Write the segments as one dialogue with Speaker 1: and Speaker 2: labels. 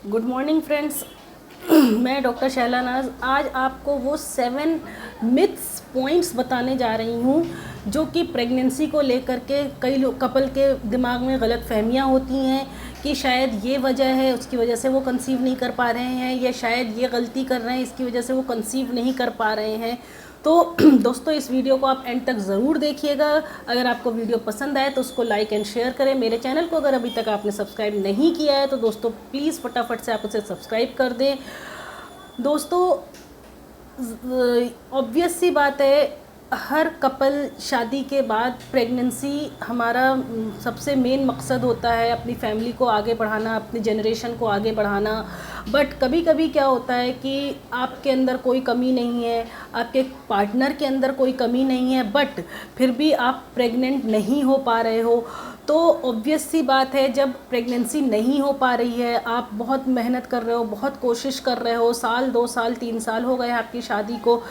Speaker 1: Good morning friends. मैं doctor Shaila नाज आज आपको वो 7 मिथ्स पॉइंट्स बताने जा रही हूँ जो कि प्रेगनेंसी को लेकर के कई लोग कपल के दिमाग में गलत फहमियाँ होती हैं कि शायद ये वजह है, उसकी वजह से वो कंसीव नहीं कर पा रहे हैं, या शायद ये गलती कर रहे हैं इसकी वजह से वो कंसीव नहीं कर पा रहे हैं। तो दोस्तों, इस वीडियो को आप एंड तक ज़रूर देखिएगा। अगर आपको वीडियो पसंद आए तो उसको लाइक एंड शेयर करें। मेरे चैनल को अगर अभी तक आपने सब्सक्राइब नहीं किया है तो दोस्तों प्लीज़ फटाफट से आप उसे सब्सक्राइब कर दें। दोस्तों, ऑब्वियस सी बात है, हर कपल शादी के बाद प्रेगनेंसी हमारा सबसे मेन मकसद होता है अपनी फैमिली को आगे बढ़ाना, अपनी जनरेशन को आगे बढ़ाना। बट कभी कभी क्या होता है कि आपके अंदर कोई कमी नहीं है, आपके पार्टनर के अंदर कोई कमी नहीं है, बट फिर भी आप प्रेग्नेंट नहीं हो पा रहे हो। तो ऑब्वियस सी बात है, जब प्रेगनेंसी नहीं हो पा रही है, आप बहुत मेहनत कर रहे हो, बहुत कोशिश कर रहे हो, साल 2 साल 3 साल हो गए आपकी शादी को,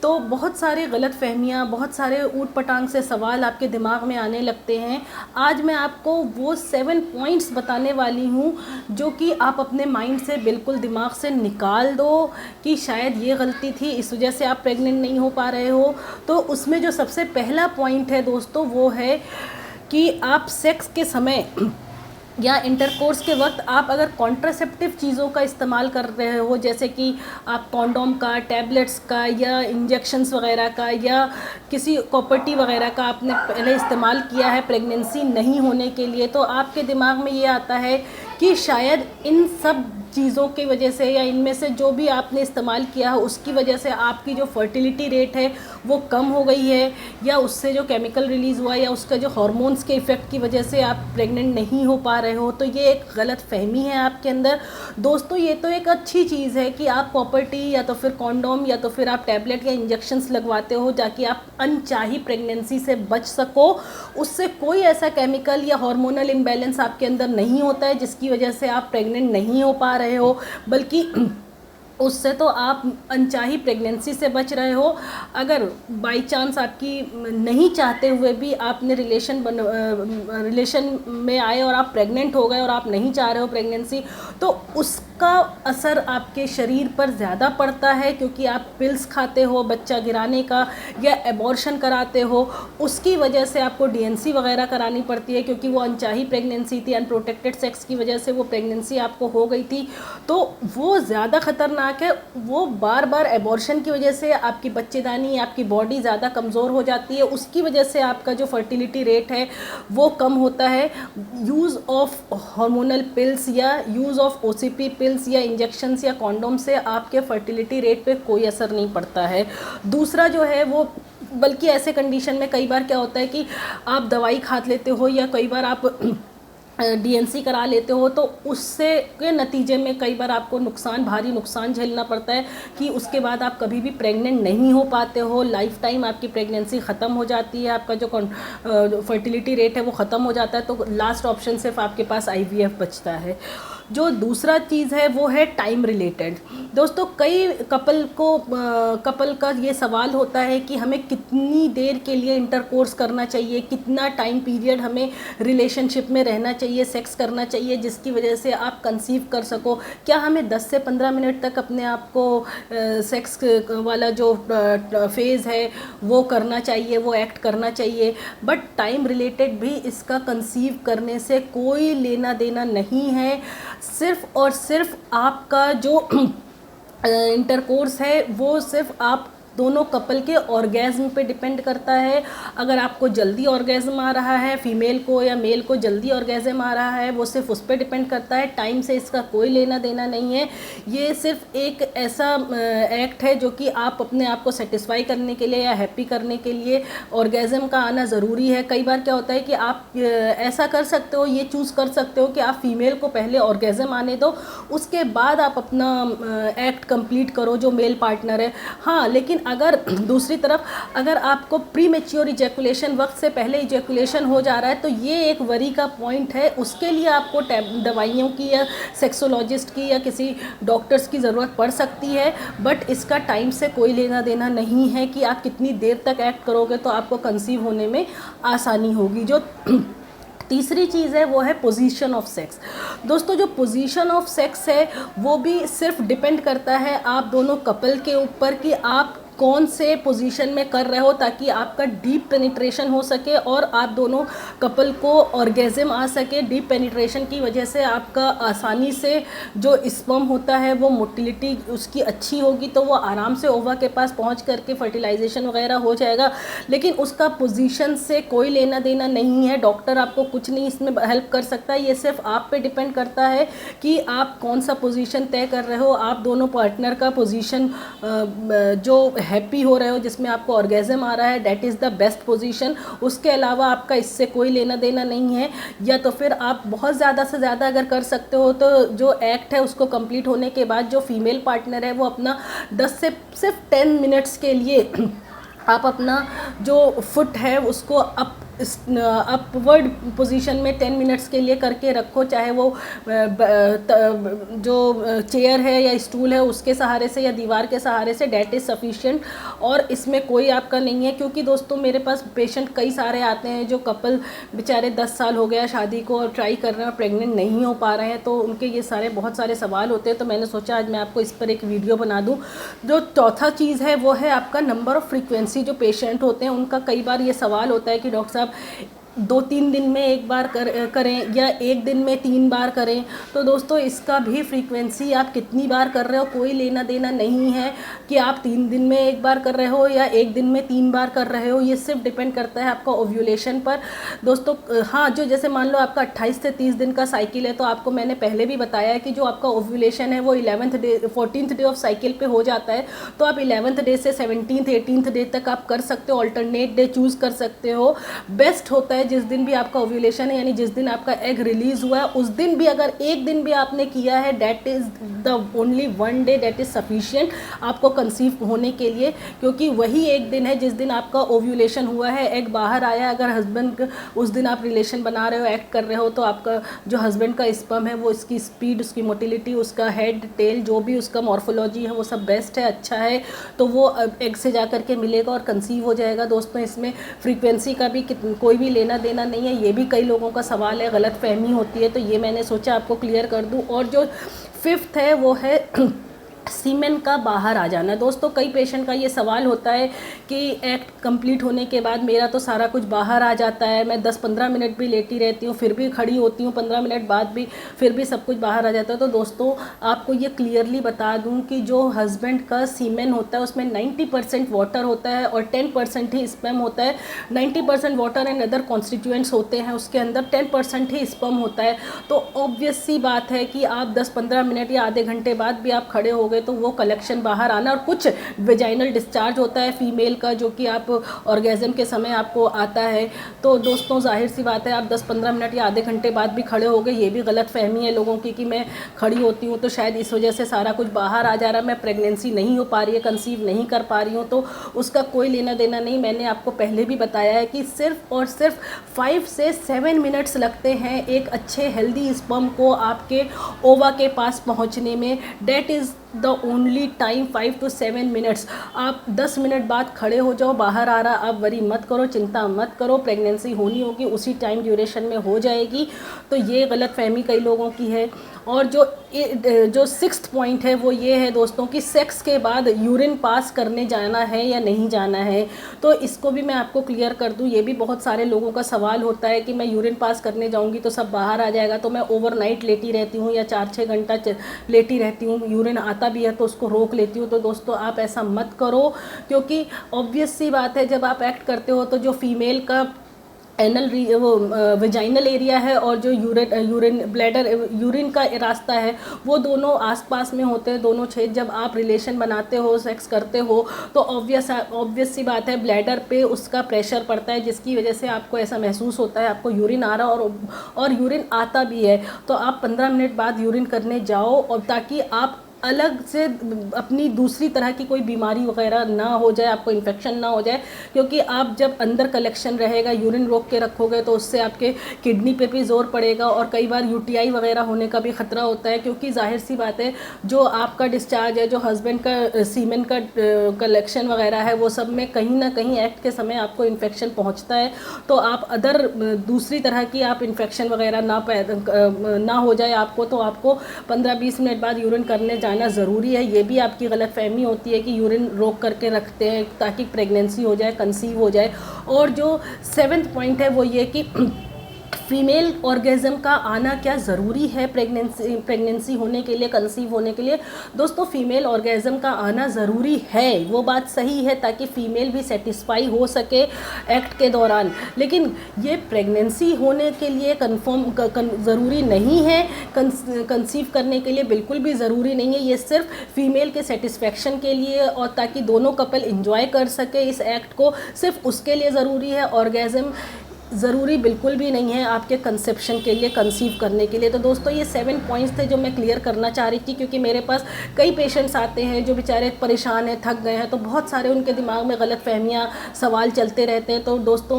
Speaker 1: तो बहुत सारे गलत फहमियाँ, बहुत सारे ऊट पटांग से सवाल आपके दिमाग में आने लगते हैं। आज मैं आपको वो 7 पॉइंट्स बताने वाली हूँ जो कि आप अपने माइंड से बिल्कुल दिमाग से निकाल दो कि शायद ये गलती थी, इस वजह से आप प्रेग्नेंट नहीं हो पा रहे हो। तो उसमें जो सबसे पहला पॉइंट है दोस्तों, वो है कि आप सेक्स के समय या इंटरकोर्स के वक्त आप अगर कॉन्ट्रासेप्टिव चीज़ों का इस्तेमाल कर रहे हो, जैसे कि आप कॉन्डोम का, टैबलेट्स का, या इंजेक्शंस वगैरह का, या किसी कॉपर्टी वगैरह का आपने पहले इस्तेमाल किया है प्रेगनेंसी नहीं होने के लिए, तो आपके दिमाग में ये आता है कि शायद इन सब चीज़ों की वजह से या इनमें से जो भी आपने इस्तेमाल किया है उसकी वजह से आपकी जो फर्टिलिटी रेट है वो कम हो गई है, या उससे जो केमिकल रिलीज़ हुआ या उसका जो हार्मोन्स के इफ़ेक्ट की वजह से आप प्रेग्नेंट नहीं हो पा रहे हो। तो ये एक गलत फहमी है आपके अंदर। दोस्तों, ये तो एक अच्छी चीज़ है कि आप प्रॉपर्टी या तो फिर कॉन्डोम या तो फिर आप टैबलेट या इंजेक्शंस लगवाते हो ताकि आप अनचाही प्रेगनेंसी से बच सको। उससे कोई ऐसा केमिकल या हार्मोनल इम्बैलेंस आपके अंदर नहीं होता है जिसकी वजह से आप प्रेग्नेंट नहीं हो पा रहे हो, बल्कि उससे तो आप अनचाही प्रेगनेंसी से बच रहे हो। अगर बाई चांस आपकी नहीं चाहते हुए भी आपने रिलेशन में आए और आप प्रेग्नेंट हो गए और आप नहीं चाह रहे हो प्रेगनेंसी, तो उसका असर आपके शरीर पर ज़्यादा पड़ता है, क्योंकि आप पिल्स खाते हो बच्चा गिराने का या एबॉर्शन कराते हो, उसकी वजह से आपको डीएनसी वगैरह करानी पड़ती है, क्योंकि वो अनचाही प्रेगनेंसी थी, अनप्रोटेक्टेड सेक्स की वजह से वो प्रेगनेंसी आपको हो गई थी। तो वो ज़्यादा खतरनाक है। वो बार बार एबॉर्शन की वजह से आपकी बच्चेदानी, आपकी बॉडी ज़्यादा कमज़ोर हो जाती है, उसकी वजह से आपका जो फर्टिलिटी रेट है वो कम होता है। यूज़ ऑफ हार्मोनल पिल्स या यूज़ ऑफ ओसीपी पिल्स या इंजेक्शंस या कॉन्डोम से आपके फर्टिलिटी रेट पे कोई असर नहीं पड़ता है। दूसरा जो है वो, बल्कि ऐसे कंडीशन में कई बार क्या होता है कि आप दवाई खा लेते हो या कई बार आप डीएनसी करा लेते हो, तो उससे के नतीजे में कई बार आपको भारी नुकसान झेलना पड़ता है कि उसके बाद आप कभी भी प्रेग्नेंट नहीं हो पाते हो। लाइफ टाइम आपकी प्रेगनेंसी ख़त्म हो जाती है, आपका जो फर्टिलिटी रेट है वो ख़त्म हो जाता है। तो लास्ट ऑप्शन सिर्फ आपके पास आईवीएफ बचता है। जो दूसरा चीज़ है वो है टाइम रिलेटेड। दोस्तों, कई कपल का ये सवाल होता है कि हमें कितनी देर के लिए इंटरकोर्स करना चाहिए, कितना टाइम पीरियड हमें रिलेशनशिप में रहना चाहिए, सेक्स करना चाहिए जिसकी वजह से आप कंसीव कर सको। क्या हमें 10 से 15 मिनट तक अपने आप को सेक्स वाला जो फेज़ है वो करना चाहिए, वो एक्ट करना चाहिए। बट टाइम रिलेटेड भी इसका कंसीव करने से कोई लेना देना नहीं है। सिर्फ और सिर्फ आपका जो इंटरकोर्स है वो सिर्फ आप दोनों कपल के ऑर्गेज़म पे डिपेंड करता है। अगर आपको जल्दी ऑर्गेज़म आ रहा है, फीमेल को या मेल को जल्दी ऑर्गेज़म आ रहा है, वो सिर्फ उस पर डिपेंड करता है। टाइम से इसका कोई लेना देना नहीं है। ये सिर्फ एक ऐसा एक्ट है जो कि आप अपने आप को सेटिस्फाई करने के लिए या हैप्पी करने के लिए ऑर्गेज़म का आना ज़रूरी है। कई बार क्या होता है कि आप ऐसा कर सकते हो, ये चूज़ कर सकते हो कि आप फीमेल को पहले ऑर्गेज़म आने दो, उसके बाद आप अपना एक्ट कंप्लीट करो जो मेल पार्टनर है। हाँ, लेकिन अगर दूसरी तरफ अगर आपको प्री मैच्योर इजैकुलेशन, वक्त से पहले इजैकुलेशन हो जा रहा है, तो ये एक वरी का पॉइंट है। उसके लिए आपको दवाइयों की या सेक्सोलॉजिस्ट की या किसी डॉक्टर्स की ज़रूरत पड़ सकती है। बट इसका टाइम से कोई लेना देना नहीं है कि आप कितनी देर तक एक्ट करोगे तो आपको कंसीव होने में आसानी होगी। जो तीसरी चीज़ है वो है पोजीशन ऑफ सेक्स। दोस्तों जो पोजीशन ऑफ सेक्स है वो भी सिर्फ डिपेंड करता है आप दोनों कपल के ऊपर कि आप कौन से पोजीशन में कर रहे हो, ताकि आपका डीप पेनिट्रेशन हो सके और आप दोनों कपल को ऑर्गेज़म आ सके। डीप पेनिट्रेशन की वजह से आपका आसानी से जो स्पर्म होता है वो मोटिलिटी उसकी अच्छी होगी, तो वो आराम से ओवा के पास पहुंच करके फर्टिलाइजेशन वगैरह हो जाएगा। लेकिन उसका पोजीशन से कोई लेना देना नहीं है, डॉक्टर आपको कुछ नहीं इसमें हेल्प कर सकता है। ये सिर्फ आप पे डिपेंड करता है कि आप कौन सा पोजीशन तय कर रहे हो, आप दोनों पार्टनर का पोजीशन जो हैप्पी हो रहे हो, जिसमें आपको ऑर्गेज़म आ रहा है, that is the best position. उसके अलावा आपका इससे कोई लेना देना नहीं है। या तो फिर आप बहुत ज़्यादा से ज़्यादा अगर कर सकते हो तो जो एक्ट है उसको कंप्लीट होने के बाद जो फीमेल पार्टनर है वो अपना 10 से सिर्फ 10 मिनट्स के लिए आप अपना जो फुट है उसको अपवर्ड पोजीशन में 10 मिनट्स के लिए करके रखो, चाहे वो जो चेयर है या स्टूल है उसके सहारे से या दीवार के सहारे से, डेट इज़ सफिशिएंट। और इसमें कोई आपका नहीं है, क्योंकि दोस्तों मेरे पास पेशेंट कई सारे आते हैं जो कपल बेचारे 10 साल हो गया शादी को और ट्राई कर रहे हैं, प्रेग्नेंट नहीं हो पा रहे हैं, तो उनके ये सारे बहुत सारे सवाल होते हैं। तो मैंने सोचा आज मैं आपको इस पर एक वीडियो बना दूँ। जो चौथा चीज़ है वो है आपका नंबर ऑफ़ फ्रीक्वेंसी। जो पेशेंट होते हैं उनका कई बार ये सवाल होता है कि डॉक्टर साहब 2-3 दिन में एक बार करें या एक दिन में 3 बार करें। तो दोस्तों इसका भी फ्रीक्वेंसी आप कितनी बार कर रहे हो कोई लेना देना नहीं है कि आप 3 दिन में एक बार कर रहे हो या एक दिन में 3 बार कर रहे हो। ये सिर्फ डिपेंड करता है आपका ओव्यूलेशन पर। दोस्तों हाँ, जो जैसे मान लो आपका 28 से 30 दिन का साइकिल है, तो आपको मैंने पहले भी बताया है कि जो आपका ओव्यूलेशन है वो 14th डे ऑफ साइकिल पे हो जाता है। तो आप 11th डे से 17th 18th डे तक आप कर सकते हो, अल्टरनेट डे चूज़ कर सकते हो। बेस्ट होता है जिस दिन भी आपका ओव्यूलेशन है, यानी जिस दिन आपका एग रिलीज हुआ है उस दिन भी अगर एक दिन भी आपने किया है, that is the only 1 day that is sufficient आपको कंसीव होने के लिए, क्योंकि वही एक दिन है जिस दिन आपका ओव्यूलेशन हुआ है, एग बाहर आया। अगर हस्बैंड उस दिन आप रिलेशन बना रहे हो, एक्ट कर रहे हो, तो आपका जो हस्बैंड का स्पर्म है वो उसकी स्पीड, उसकी मोटिलिटी, उसका हेड टेल, जो भी उसका मॉर्फोलॉजी है वो सब बेस्ट है, अच्छा है, तो वो एग से जा कर के मिलेगा और कंसीव हो जाएगा। दोस्तों इसमें फ्रीक्वेंसी का भी कोई भी लेना देना नहीं है। ये भी कई लोगों का सवाल है, गलत फहमी होती है, तो ये मैंने सोचा आपको क्लियर कर दूं। और जो 5th है वो है सीमेन का बाहर आ जाना। दोस्तों कई पेशेंट का ये सवाल होता है कि एक्ट कंप्लीट होने के बाद मेरा तो सारा कुछ बाहर आ जाता है, मैं 10-15 मिनट भी लेटी रहती हूँ, फिर भी खड़ी होती हूँ 15 मिनट बाद भी, फिर भी सब कुछ बाहर आ जाता है। तो दोस्तों आपको ये क्लियरली बता दूँ कि जो हस्बैंड का सीमेन होता है उसमें 90% वाटर होता है और 10% ही स्पर्म होता है। 90% वाटर एंड अदर कॉन्स्टिट्यूएंट्स होते हैं उसके अंदर, 10% ही स्पर्म होता है। तो ऑब्वियस सी बात है कि आप 10-15 मिनट या आधे घंटे बाद भी आप खड़े हो गए तो वो कलेक्शन बाहर आना। और कुछ वेजाइनल डिस्चार्ज होता है फीमेल का जो कि आप ऑर्गेज़म के समय आपको आता है। तो दोस्तों जाहिर सी बात है आप 10-15 मिनट या आधे घंटे बाद भी खड़े हो गए, ये भी गलत फहमी है लोगों की कि मैं खड़ी होती हूँ तो शायद इस वजह से सारा कुछ बाहर आ जा रहा है, मैं प्रेगनेंसी नहीं हो पा रही है, कंसीव नहीं कर पा रही हूँ, तो उसका कोई लेना देना नहीं। मैंने आपको पहले भी बताया है कि सिर्फ और सिर्फ 5 से 7 मिनट्स लगते हैं एक अच्छे हेल्दी स्पर्म को आपके ओवा के पास पहुँचने में। That is the only time, 5 to 7 minutes. आप 10 मिनट बाद खड़े हो जाओ, बाहर आ रहा, आप वरी मत करो, चिंता मत करो, प्रेगनेंसी होनी होगी उसी टाइम ड्यूरेशन में हो जाएगी। तो ये गलत फहमी कई लोगों की है। और जो 6th पॉइंट है वो ये है दोस्तों कि सेक्स के बाद यूरिन पास करने जाना है या नहीं जाना है। तो इसको भी मैं आपको क्लियर कर दूं, ये भी बहुत सारे लोगों का सवाल होता है कि मैं यूरिन पास करने जाऊंगी तो सब बाहर आ जाएगा, तो मैं ओवरनाइट लेटी रहती हूँ या 4-6 घंटा लेटी रहती हूँ, यूरिन आता भी है तो उसको रोक लेती हूँ। तो दोस्तों आप ऐसा मत करो, क्योंकि ऑब्वियस सी बात है जब आप एक्ट करते हो तो जो फीमेल का एनल वो वेजाइनल एरिया है और जो यूरिन ब्लैडर यूरिन का रास्ता है वो दोनों आसपास में होते हैं, दोनों छेद। जब आप रिलेशन बनाते हो, सेक्स करते हो, तो ऑब्वियस सी बात है ब्लैडर पे उसका प्रेशर पड़ता है, जिसकी वजह से आपको ऐसा महसूस होता है आपको यूरिन आ रहा और यूरिन आता भी है। तो आप 15 मिनट बाद यूरिन करने जाओ और ताकि आप अलग से अपनी दूसरी तरह की कोई बीमारी वगैरह ना हो जाए, आपको इन्फेक्शन ना हो जाए, क्योंकि आप जब अंदर कलेक्शन रहेगा, यूरिन रोक के रखोगे तो उससे आपके किडनी पे भी जोर पड़ेगा और कई बार यूटीआई वगैरह होने का भी ख़तरा होता है, क्योंकि जाहिर सी बात है जो आपका डिस्चार्ज है, जो हस्बैंड का सीमेन का कलेक्शन वगैरह है, वो सब में कहीं ना कहीं एक्ट के समय आपको इन्फेक्शन पहुँचता है। तो आप अदर दूसरी तरह की आप इन्फेक्शन वगैरह ना हो जाए आपको, तो आपको 15-20 मिनट बाद यूरिन करने जाना ज़रूरी है। ये भी आपकी गलतफहमी होती है कि यूरिन रोक करके रखते हैं ताकि प्रेगनेंसी हो जाए, कंसीव हो जाए। और जो 7th पॉइंट है वो ये कि फीमेल ऑर्गेज़म का आना क्या ज़रूरी है प्रेगनेंसी होने के लिए, कंसीव होने के लिए। दोस्तों, फीमेल ऑर्गेज़म का आना ज़रूरी है, वो बात सही है, ताकि फ़ीमेल भी सेटिस्फाई हो सके एक्ट के दौरान। लेकिन ये प्रेगनेंसी होने के लिए ज़रूरी नहीं है, कंसीव करने के लिए बिल्कुल भी ज़रूरी नहीं है। ये सिर्फ फीमेल के सेटिस्फेक्शन के लिए और ताकि दोनों कपल इंजॉय कर सके इस एक्ट को, सिर्फ उसके लिए ज़रूरी है। ऑर्गेज़म ज़रूरी बिल्कुल भी नहीं है आपके कंसेप्शन के लिए, कंसीव करने के लिए। तो दोस्तों, ये 7 पॉइंट्स थे जो मैं क्लियर करना चाह रही थी, क्योंकि मेरे पास कई पेशेंट्स आते हैं जो बेचारे परेशान हैं, थक गए हैं, तो बहुत सारे उनके दिमाग में गलत फहमियाँ, सवाल चलते रहते हैं। तो दोस्तों,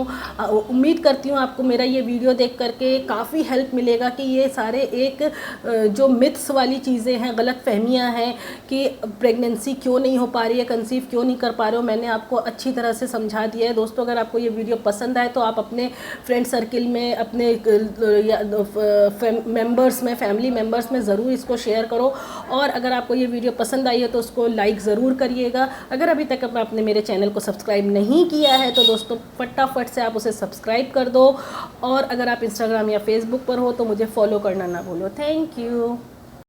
Speaker 1: उम्मीद करती हूँ आपको मेरा ये वीडियो देख करके काफ़ी हेल्प मिलेगा कि ये सारे एक जो मिथ्स वाली चीज़ें हैं, गलत फहमियाँ हैं कि प्रेगनेंसी क्यों नहीं हो पा रही है, कंसीव क्यों नहीं कर पा रहे हो, मैंने आपको अच्छी तरह से समझा दिया है। दोस्तों, अगर आपको ये वीडियो पसंद आए तो आप अपने फ्रेंड सर्किल में, अपने मेंबर्स में, फैमिली मेंबर्स में ज़रूर इसको शेयर करो। और अगर आपको ये वीडियो पसंद आई है तो उसको लाइक ज़रूर करिएगा। अगर अभी तक आपने मेरे चैनल को सब्सक्राइब नहीं किया है तो दोस्तों फटाफट से आप उसे सब्सक्राइब कर दो। और अगर आप इंस्टाग्राम या फेसबुक पर हो तो मुझे फॉलो करना ना भूलो। Thank you.